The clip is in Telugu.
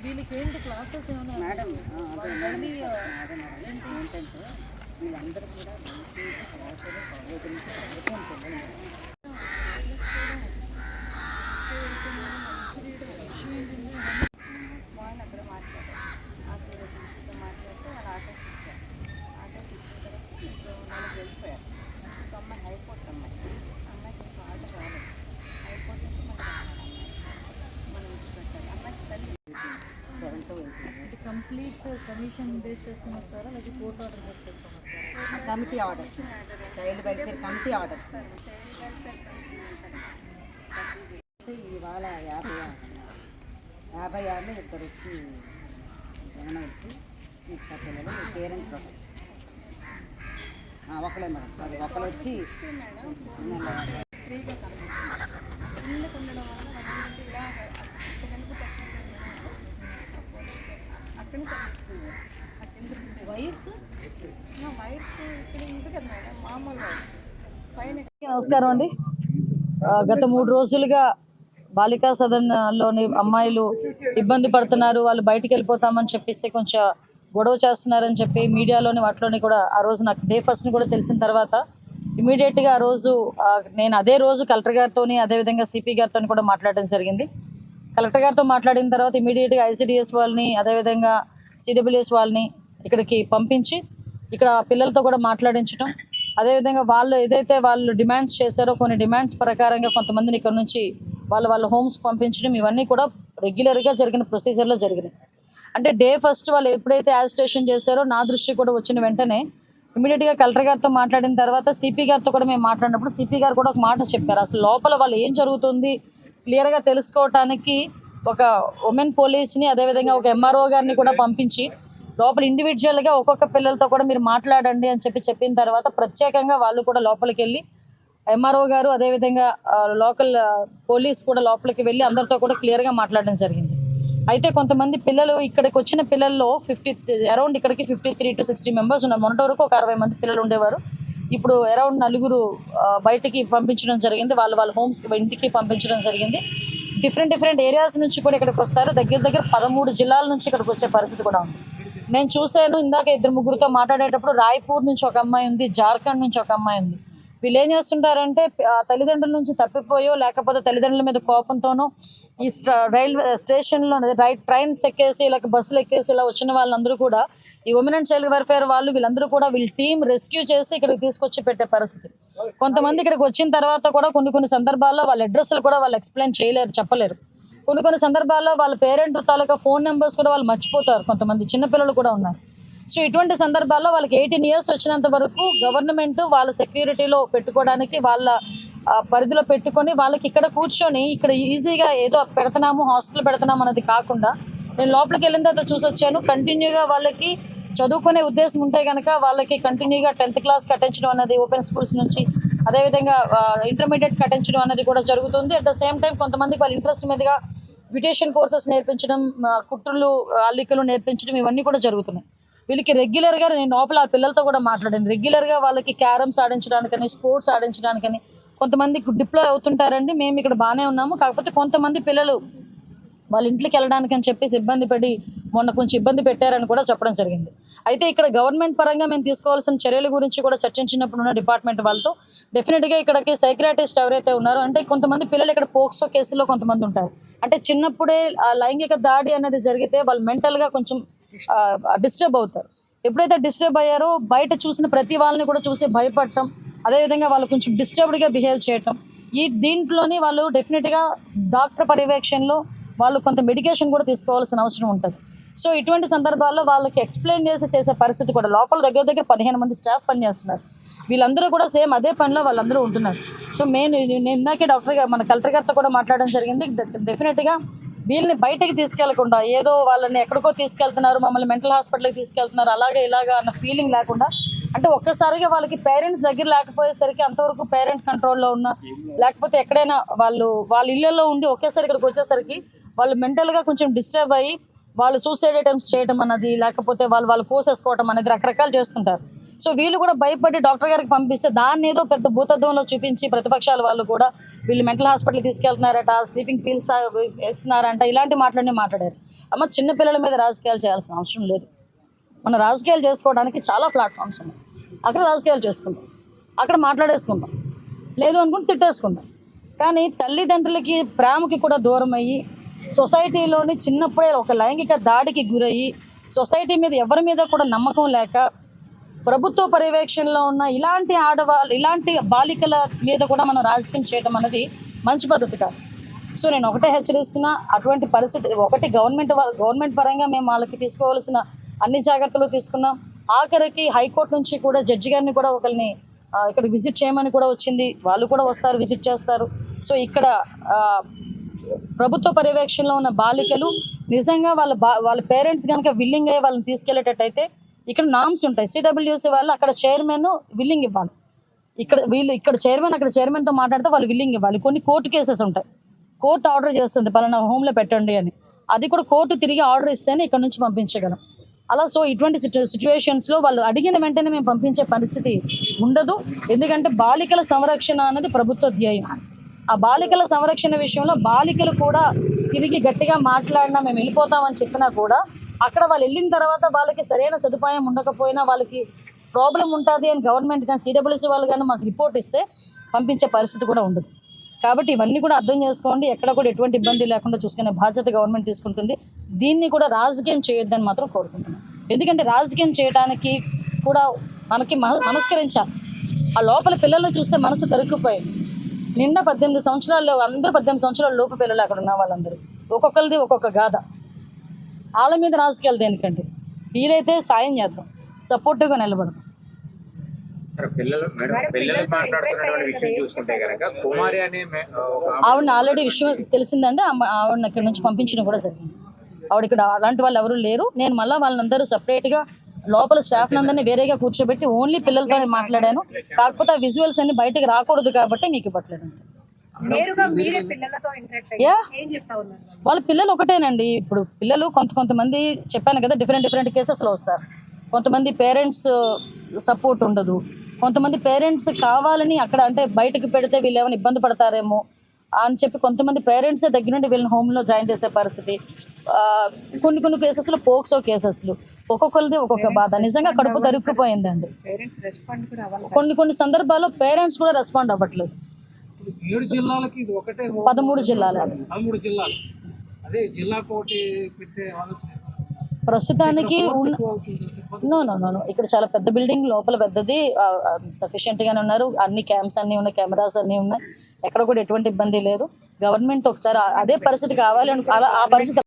వీళ్ళకి ఏంటి క్లాసెస్ ఏమైనా మేడం ఏంటంటే వీళ్ళందరూ కూడా కాలేజీ నుంచి చదువుకొని పిల్లలు వాళ్ళు అక్కడ మాట్లాడారు ఆశీర్వదించుతో మాట్లాడితే వాళ్ళు ఆటోస్ ఇచ్చారు. ఆటోస్ ఇచ్చిన తర్వాత ఇప్పుడు వాళ్ళకి వెళ్ళిపోయారు. ఒక అమ్మాయి హైకోర్టు అమ్మాయికి ఇంకా ఆర్డర్ రాలేదు. హైకోర్టు నుంచి మనకి రావాలి మనం ఇచ్చిపెట్టాలి. అమ్మాయికి తల్లి 7 to 8 కంప్లీట్ కమిషన్ బేస్ చేసుకుని వస్తారా లేకపోతే కోర్ట్ ఆర్డర్ బేస్ చేసుకుని వస్తారా? Committee orders, child welfare committee orders. ఇవాళ 50 ఇద్దరు వచ్చి జగనల్సి మిగతా పిల్లలు పేరెంట్ ప్రొటెక్షన్ ఒకలే మేడం, సారీ ఒకరు వచ్చి వయసు ఇక్కడ ఉంది కదా మేడం, మామూలు వయసు పైన. నమస్కారం అండి. గత 3 రోజులుగా బాలికా సదన్లోని అమ్మాయిలు ఇబ్బంది పడుతున్నారు, వాళ్ళు బయటికి వెళ్ళిపోతామని చెప్పేసి కొంచెం గొడవ చేస్తున్నారని చెప్పి మీడియాలోని వాటిలోని కూడా ఆ రోజు నాకు డే ఫస్ట్ని కూడా తెలిసిన తర్వాత ఇమీడియట్గా ఆ రోజు నేను అదే రోజు కలెక్టర్ గారితో అదేవిధంగా సిపి గారితో కూడా మాట్లాడడం జరిగింది. కలెక్టర్ గారితో మాట్లాడిన తర్వాత ఇమీడియట్గా ఐసిడిఎస్ వాళ్ళని అదేవిధంగా సిడబ్ల్యూఎస్ వాళ్ళని ఇక్కడికి పంపించి ఇక్కడ పిల్లలతో కూడా మాట్లాడించడం, అదేవిధంగా వాళ్ళు ఏదైతే వాళ్ళు డిమాండ్స్ చేశారో కొన్ని డిమాండ్స్ ప్రకారంగా కొంతమందిని ఇక్కడ నుంచి వాళ్ళ హోమ్స్కి పంపించడం, ఇవన్నీ కూడా రెగ్యులర్గా జరిగిన ప్రొసీజర్లో జరిగినాయి. అంటే డే ఫస్ట్ వాళ్ళు ఎప్పుడైతే యాజిస్ట్రేషన్ చేశారో నా దృష్టి కూడా వచ్చిన వెంటనే ఇమీడియట్గా కలెక్టర్ గారితో మాట్లాడిన తర్వాత సిపి గారితో కూడా మేము మాట్లాడినప్పుడు సిపి గారు కూడా ఒక మాట చెప్పారు. అసలు లోపల వాళ్ళు ఏం జరుగుతుంది క్లియర్గా తెలుసుకోవటానికి ఒక ఉమెన్ పోలీస్ని అదేవిధంగా ఒక ఎంఆర్ఓ గారిని కూడా పంపించి లోపల ఇండివిజువల్గా ఒక్కొక్క పిల్లలతో కూడా మీరు మాట్లాడండి అని చెప్పిన తర్వాత ప్రత్యేకంగా వాళ్ళు కూడా లోపలికి వెళ్ళి ఎంఆర్ఓ గారు అదేవిధంగా లోకల్ పోలీస్ కూడా లోపలికి వెళ్ళి అందరితో కూడా క్లియర్గా మాట్లాడడం జరిగింది. అయితే కొంతమంది పిల్లలు ఇక్కడికి వచ్చిన పిల్లల్లో అరౌండ్ ఇక్కడికి 53 to 60 మెంబర్స్ ఉన్నారు. మొన్నటి వరకు ఒక 60 మంది పిల్లలు ఉండేవారు. ఇప్పుడు అరౌండ్ 4 బయటికి పంపించడం జరిగింది, వాళ్ళ హోమ్స్కి ఇంటికి పంపించడం జరిగింది. డిఫరెంట్ ఏరియాస్ నుంచి కూడా ఇక్కడికి వస్తారు. దగ్గర 13 జిల్లాల నుంచి ఇక్కడికి వచ్చే పరిస్థితి కూడా ఉంది. నేను చూశాను ఇందాక 2-3 మాట్లాడేటప్పుడు రాయ్పూర్ నుంచి ఒక అమ్మాయి ఉంది, జార్ఖండ్ నుంచి ఒక అమ్మాయి ఉంది. వీళ్ళు ఏం చేస్తుంటారంటే తల్లిదండ్రుల నుంచి తప్పిపోయో లేకపోతే తల్లిదండ్రుల మీద కోపంతోనో ఈ రైల్వే స్టేషన్లో ట్రైన్స్ ఎక్కేసి లేక బస్సులు ఎక్కేసి ఇలా వచ్చిన వాళ్ళందరూ కూడా ఈ ఉమెన్ అండ్ చైల్డ్ వెల్ఫేర్ వాళ్ళు వీళ్ళందరూ కూడా వీళ్ళ టీం రెస్క్యూ చేసి ఇక్కడికి తీసుకొచ్చి పెట్టే పరిస్థితి. కొంతమంది ఇక్కడికి వచ్చిన తర్వాత కూడా కొన్ని సందర్భాల్లో వాళ్ళ అడ్రస్లు కూడా వాళ్ళు ఎక్స్ప్లెయిన్ చేయలేరు, చెప్పలేరు. కొన్ని సందర్భాల్లో వాళ్ళ పేరెంట్ తాలూకా ఫోన్ నెంబర్స్ కూడా వాళ్ళు మర్చిపోతారు. కొంతమంది చిన్నపిల్లలు కూడా ఉన్నారు. సో ఇటువంటి సందర్భాల్లో వాళ్ళకి 18 years వచ్చినంత వరకు గవర్నమెంట్ వాళ్ళ సెక్యూరిటీలో పెట్టుకోవడానికి వాళ్ళ పరిధిలో పెట్టుకొని వాళ్ళకి ఇక్కడ కూర్చొని ఇక్కడ ఈజీగా ఏదో పెడుతున్నాము హాస్టల్ పెడుతున్నాము అన్నది కాకుండా నేను లోపలికి వెళ్ళిన తర్వాత చూసి వచ్చాను. కంటిన్యూగా వాళ్ళకి చదువుకునే ఉద్దేశం ఉంటే కనుక వాళ్ళకి కంటిన్యూగా 10th class కట్టించడం అన్నది ఓపెన్ స్కూల్స్ నుంచి అదేవిధంగా ఇంటర్మీడియట్ కట్టించడం అన్నది కూడా జరుగుతుంది. అట్ ద సేమ్ టైం కొంతమందికి వాళ్ళ ఇంట్రెస్ట్ మీదుగా బ్యూటిషియన్ కోర్సెస్ నేర్పించడం, కుట్రులు అల్లికలు నేర్పించడం ఇవన్నీ కూడా జరుగుతున్నాయి. వీళ్ళకి రెగ్యులర్గా నేను లోపల పిల్లలతో కూడా మాట్లాడాను. రెగ్యులర్గా వాళ్ళకి క్యారమ్స్ ఆడించడానికని స్పోర్ట్స్ ఆడించడానికని కొంతమంది డిప్లాయ్ అవుతుంటారండి. మేము ఇక్కడ బాగానే ఉన్నాము, కాకపోతే కొంతమంది పిల్లలు వాళ్ళ ఇంట్లోకి వెళ్ళడానికి అని చెప్పేసి ఇబ్బంది పడి మొన్న కొంచెం ఇబ్బంది పెట్టారని కూడా చెప్పడం జరిగింది. అయితే ఇక్కడ గవర్నమెంట్ పరంగా మేము తీసుకోవాల్సిన చర్యల గురించి కూడా చర్చించినప్పుడు ఉన్న డిపార్ట్మెంట్ వాళ్ళతో డెఫినెట్గా ఇక్కడికి సైక్రియాటిస్ట్ ఎవరైతే ఉన్నారో అంటే కొంతమంది పిల్లలు ఇక్కడ పోక్సో కేసులో కొంతమంది ఉంటారు. అంటే చిన్నప్పుడే లైంగిక దాడి అనేది జరిగితే వాళ్ళు మెంటల్గా కొంచెం డిస్టర్బ్ అవుతారు. ఎప్పుడైతే డిస్టర్బ్ అయ్యారో బయట చూసిన ప్రతి వాళ్ళని కూడా చూసి భయపడటం, అదేవిధంగా వాళ్ళు కొంచెం డిస్టర్బ్డ్గా బిహేవ్ చేయటం, దీంట్లోని వాళ్ళు డెఫినెట్గా డాక్టర్ పర్యవేక్షణలో వాళ్ళు కొంత మెడికేషన్ కూడా తీసుకోవాల్సిన అవసరం ఉంటుంది. సో ఇటువంటి సందర్భాల్లో వాళ్ళకి ఎక్స్ప్లెయిన్ చేసే పరిస్థితి కూడా లోపల దగ్గర 15 మంది స్టాఫ్ పనిచేస్తున్నారు. వీళ్ళందరూ కూడా సేమ్ అదే పనిలో వాళ్ళందరూ ఉంటున్నారు. సో నేను ఇందాకే మన కలెక్టర్ గారితో కూడా మాట్లాడడం జరిగింది. డెఫినెట్గా వీళ్ళని బయటకి తీసుకెళ్లకుండా ఏదో వాళ్ళని ఎక్కడికో తీసుకెళ్తున్నారు, మమ్మల్ని మెంటల్ హాస్పిటల్కి తీసుకెళ్తున్నారు ఇలాగా అన్న ఫీలింగ్ లేకుండా, అంటే ఒక్కసారిగా వాళ్ళకి పేరెంట్స్ దగ్గర లేకపోయేసరికి అంతవరకు పేరెంట్ కంట్రోల్లో ఉన్న లేకపోతే ఎక్కడైనా వాళ్ళ ఇళ్లలో ఉండి ఒకేసారి ఇక్కడికి వచ్చేసరికి వాళ్ళు మెంటల్గా కొంచెం డిస్టర్బ్ అయ్యి వాళ్ళు సూసైడ్ అటెంప్ట్స్ చేయడం అన్నది లేకపోతే వాళ్ళు కోసేసుకోవడం అనేది రకరకాలు చేస్తుంటారు. సో వీళ్ళు కూడా భయపడి డాక్టర్ గారికి పంపిస్తే దాన్ని ఏదో పెద్ద భూతత్వంలో చూపించి ప్రతిపక్షాల వాళ్ళు కూడా వీళ్ళు మెంటల్ హాస్పిటల్ తీసుకెళ్తున్నారట, స్లీపింగ్ పీల్స్ వేస్తున్నారంట, ఇలాంటి మాట్లాడారు. అమ్మ, చిన్న పిల్లల మీద రాజకీయాలు చేయాల్సిన అవసరం లేదు. మన రాజకీయాలు చేసుకోవడానికి చాలా ప్లాట్ఫామ్స్ ఉన్నాయి. అక్కడ రాజకీయాలు చేసుకుంటాం, అక్కడ మాట్లాడేసుకుంటాం, లేదు అనుకుంటే తిట్టేసుకుంటాం. కానీ తల్లిదండ్రులకి ప్రేమకి కూడా దూరం అయ్యి సొసైటీలోని చిన్నప్పుడే ఒక లైంగిక దాడికి గురయ్యి సొసైటీ మీద ఎవరి మీద కూడా నమ్మకం లేక ప్రభుత్వ పర్యవేక్షణలో ఉన్న ఇలాంటి ఆడవాళ్ళు, ఇలాంటి బాలికల మీద కూడా మనం రాజకీయం చేయడం అనేది మంచి పద్ధతి కాదు. సో నేను ఒకటే హెచ్చరిస్తున్నా, అటువంటి పరిస్థితి ఒకటి గవర్నమెంట్ పరంగా మేము వాళ్ళకి తీసుకోవాల్సిన అన్ని జాగ్రత్తలు తీసుకున్నాం. ఆఖరికి హైకోర్టు నుంచి కూడా జడ్జి గారిని కూడా ఒకరిని ఇక్కడ విజిట్ చేయమని కూడా వచ్చింది. వాళ్ళు కూడా వస్తారు, విజిట్ చేస్తారు. సో ఇక్కడ ప్రభుత్వ పర్యవేక్షణలో ఉన్న బాలికలు నిజంగా వాళ్ళ పేరెంట్స్ కనుక విల్లింగ్ అయ్యి వాళ్ళని తీసుకెళ్లేటట్టయితే ఇక్కడ నామ్స్ ఉంటాయి. సిడబ్ల్యూసీ వాళ్ళు అక్కడ చైర్మన్ విల్లింగ్ ఇవ్వాలి. ఇక్కడ చైర్మన్ అక్కడ చైర్మన్తో మాట్లాడితే వాళ్ళు విల్లింగ్ ఇవ్వాలి. కొన్ని కోర్టు కేసెస్ ఉంటాయి, కోర్టు ఆర్డర్ చేస్తుంది పలానా హోమ్లో పెట్టండి అని, అది కూడా కోర్టు తిరిగి ఆర్డర్ ఇస్తేనే ఇక్కడ నుంచి పంపించగలం. అలా సో ఇటువంటి సిచ్యువేషన్స్లో వాళ్ళు అడిగిన వెంటనే మేము పంపించే పరిస్థితి ఉండదు. ఎందుకంటే బాలికల సంరక్షణ అనేది ప్రభుత్వ ధ్యేయం. ఆ బాలికల సంరక్షణ విషయంలో బాలికలు కూడా తిరిగి గట్టిగా మాట్లాడినా, మేము వెళ్ళిపోతామని చెప్పినా కూడా అక్కడ వాళ్ళు వెళ్ళిన తర్వాత వాళ్ళకి సరైన సదుపాయం ఉండకపోయినా వాళ్ళకి ప్రాబ్లం ఉంటుంది అని గవర్నమెంట్ కానీ సిడబ్ల్యూసీ వాళ్ళు కానీ మాకు రిపోర్ట్ ఇస్తే పంపించే పరిస్థితి కూడా ఉండదు. కాబట్టి ఇవన్నీ కూడా అర్థం చేసుకోండి. ఎక్కడ కూడా ఎటువంటి ఇబ్బంది లేకుండా చూసుకునే బాధ్యత గవర్నమెంట్ తీసుకుంటుంది. దీన్ని కూడా రాజకీయం చేయొద్దని మాత్రం కోరుకుంటున్నాను. ఎందుకంటే రాజకీయం చేయడానికి కూడా మనకి మనస్కరించాలి. ఆ లోపల పిల్లల్ని చూస్తే మనసు తరుక్కుపోయింది. నిన్న 18 సంవత్సరాల్లో అందరూ 18 సంవత్సరాల లోపు పిల్లలు అక్కడ ఉన్న వాళ్ళందరూ ఒక్కొక్కరిది ఒక్కొక్క గాథ. వాళ్ళ మీద రాజకీయాలు దేనికండి? వీలైతే సాయం చేద్దాం, సపోర్టివ్గా నిలబడదాం. ఆవిడ ఆల్రెడీ విషయం తెలిసిందంటే ఆవిడని ఇక్కడ నుంచి పంపించడం కూడా జరిగింది. ఆవిడ ఇక్కడ అలాంటి వాళ్ళు ఎవరు లేరు. నేను మళ్ళీ వాళ్ళందరూ సపరేట్గా లోపల స్టాఫ్ అందరినీ వేరేగా కూర్చోబెట్టి ఓన్లీ పిల్లలతోనే మాట్లాడాను. కాకపోతే ఆ విజువల్స్ అన్ని బయటకు రాకూడదు కాబట్టి మీకు ఇవ్వట్లేదు అంతే. వాళ్ళ పిల్లలు ఒకటేనండి. ఇప్పుడు పిల్లలు కొంతమంది చెప్పాను కదా, డిఫరెంట్ కేసెస్లో వస్తారు. కొంతమంది పేరెంట్స్ సపోర్ట్ ఉండదు, కొంతమంది పేరెంట్స్ కావాలని అక్కడ అంటే బయటకు పెడితే వీళ్ళు ఏమైనా ఇబ్బంది పడతారేమో అని చెప్పి కొంతమంది పేరెంట్సే దగ్గర నుండి వీళ్ళని హోమ్లో జాయిన్ చేసే పరిస్థితి. కొన్ని కేసెస్లో పోక్సో కేసెస్లు, ఒక్కొక్కరిది ఒక్కొక్క బాధ. నిజంగా కడుపు తరుక్కుపోయిందండి. కొన్ని సందర్భాల్లో పేరెంట్స్ కూడా రెస్పాండ్ అవ్వట్లేదు. 13 జిల్లాలు ప్రస్తుతానికి నో ఇక్కడ చాలా పెద్ద బిల్డింగ్, లోపల పెద్దది, సఫిషియెంట్ గానే ఉన్నారు. అన్ని క్యామ్స్ అన్ని ఉన్నాయి, కెమెరాస్ అన్ని ఉన్నాయి. ఎక్కడ కూడా ఎటువంటి ఇబ్బంది లేదు. గవర్నమెంట్ ఒకసారి అదే పరిస్థితి కావాలి ఆ పరిస్థితి